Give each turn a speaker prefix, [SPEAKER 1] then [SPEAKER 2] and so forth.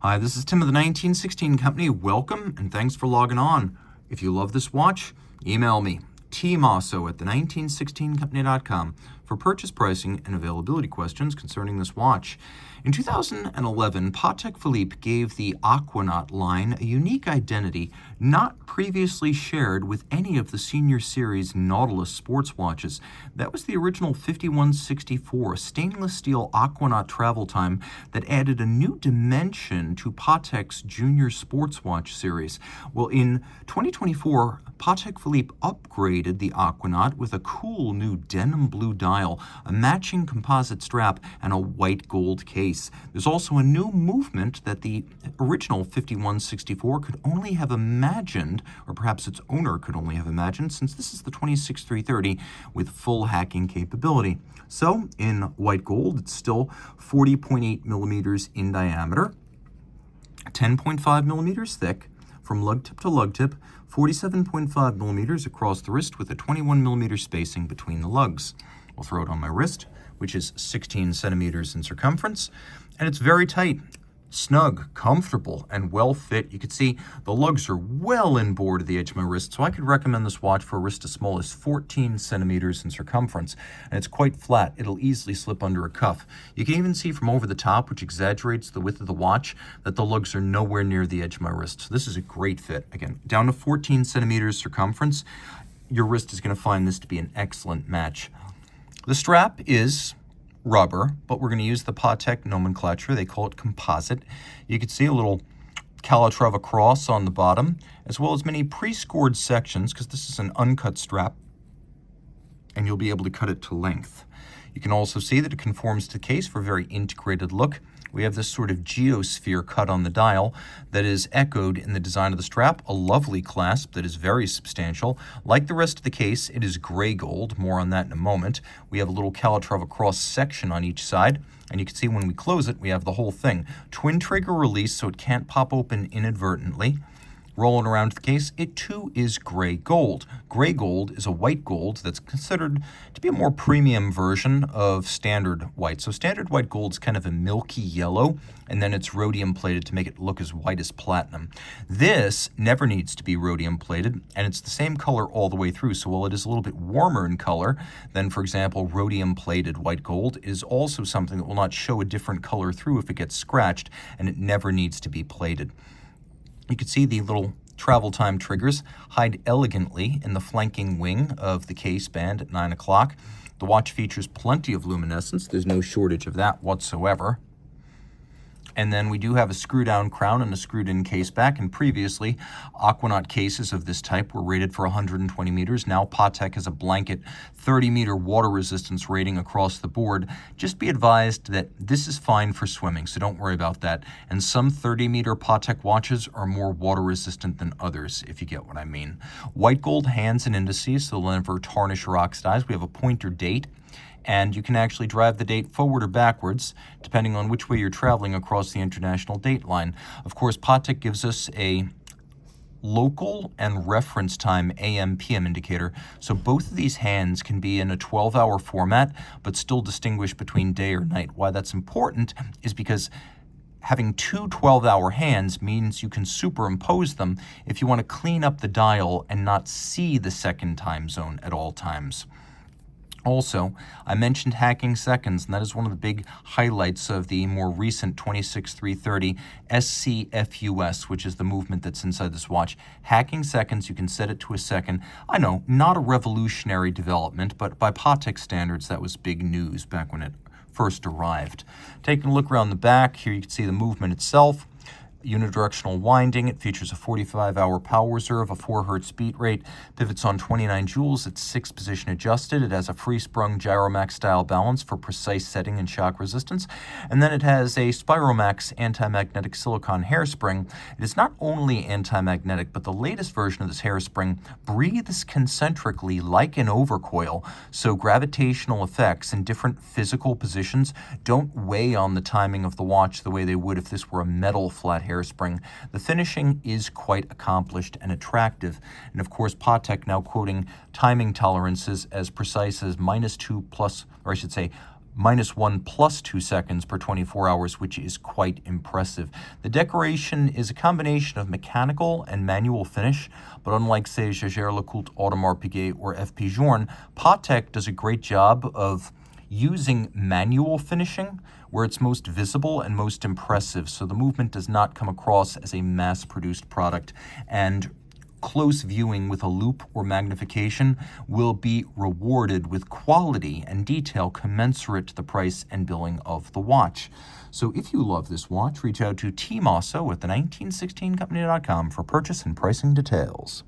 [SPEAKER 1] Hi, this is Tim of the 1916 Company. Welcome and thanks for logging on. If you love this watch, email me, Team Mosso at the1916company.com for purchase pricing and availability questions concerning this watch. In 2011, Patek Philippe gave the Aquanaut line a unique identity not previously shared with any of the senior series Nautilus sports watches. That was the original 5164 stainless steel Aquanaut travel time that added a new dimension to Patek's junior sports watch series. Well, in 2024, Patek Philippe upgraded the Aquanaut with a cool new denim blue dial, a matching composite strap, and a white gold case. There's also a new movement that the original 5164 could only have imagined, or perhaps its owner could only have imagined, since this is the 26330 with full hacking capability. So, in white gold, it's still 40.8 millimeters in diameter, 10.5 millimeters thick, from lug tip to lug tip, 47.5 millimeters across the wrist with a 21 millimeter spacing between the lugs. We'll throw it on my wrist, which is 16 centimeters in circumference, and it's very tight, snug, comfortable, and well fit. You can see the lugs are well inboard at the edge of my wrist, so I could recommend this watch for a wrist as small as 14 centimeters in circumference, and it's quite flat. It'll easily slip under a cuff. You can even see from over the top, which exaggerates the width of the watch, that the lugs are nowhere near the edge of my wrist. So this is a great fit. Again, down to 14 centimeters circumference, your wrist is going to find this to be an excellent match. The strap is rubber, but we're going to use the Patek nomenclature. They call it composite. You can see a little Calatrava cross on the bottom, as well as many pre-scored sections, because this is an uncut strap, and you'll be able to cut it to length. You can also see that it conforms to the case for a very integrated look. We have this sort of geosphere cut on the dial that is echoed in the design of the strap, a lovely clasp that is very substantial. Like the rest of the case, it is gray gold. More on that in a moment. We have a little Calatrava cross section on each side, and you can see when we close it, we have the whole thing. Twin trigger release, so it can't pop open inadvertently. Rolling around the case, it too is gray gold. Gray gold is a white gold that's considered to be a more premium version of standard white. So standard white gold is kind of a milky yellow, and then it's rhodium plated to make it look as white as platinum. This never needs to be rhodium plated, and it's the same color all the way through. So while it is a little bit warmer in color than, for example, rhodium plated white gold, it is also something that will not show a different color through if it gets scratched, and it never needs to be plated. You can see the little travel time triggers hide elegantly in the flanking wing of the case band at 9 o'clock. The watch features plenty of luminescence. There's no shortage of that whatsoever. And then we do have a screw-down crown and a screwed-in case back. And previously, Aquanaut cases of this type were rated for 120 meters. Now Patek has a blanket 30-meter water resistance rating across the board. Just be advised that this is fine for swimming, so don't worry about that. And some 30-meter Patek watches are more water-resistant than others, if you get what I mean. White gold hands and indices, so they'll never tarnish or oxidize. We have a pointer date, and you can actually drive the date forward or backwards, depending on which way you're traveling across the international date line. Of course, Patek gives us a local and reference time AM/PM indicator, so both of these hands can be in a 12-hour format, but still distinguish between day or night. Why that's important is because having two 12-hour hands means you can superimpose them if you want to clean up the dial and not see the second time zone at all times. Also, I mentioned hacking seconds, and that is one of the big highlights of the more recent 26330 SCFUS, which is the movement that's inside this watch. Hacking seconds, you can set it to a second. I know, not a revolutionary development, but by Patek standards, that was big news back when it first arrived. Taking a look around the back, here you can see the movement itself. Unidirectional winding. It features a 45-hour power reserve, a 4 hertz beat rate, pivots on 29 joules. It's 6 position adjusted. It has a free-sprung Gyromax style balance for precise setting and shock resistance. And then it has a Spiromax anti-magnetic silicone hairspring. It is not only anti-magnetic, but the latest version of this hairspring breathes concentrically like an overcoil, so gravitational effects in different physical positions don't weigh on the timing of the watch the way they would if this were a metal flat hairspring. The finishing is quite accomplished and attractive, and of course Patek now quoting timing tolerances as precise as -2 plus, or I should say -1 plus 2 seconds per 24 hours, which is quite impressive. The decoration is a combination of mechanical and manual finish, but unlike, say, Jaeger-LeCoultre Audemars Piguet or F.P. Journe, Patek does a great job of using manual finishing where it's most visible and most impressive, so the movement does not come across as a mass-produced product, and close viewing with a loupe or magnification will be rewarded with quality and detail commensurate to the price and billing of the watch. So if you love this watch, reach out to Team Mosso at the 1916company.com for purchase and pricing details.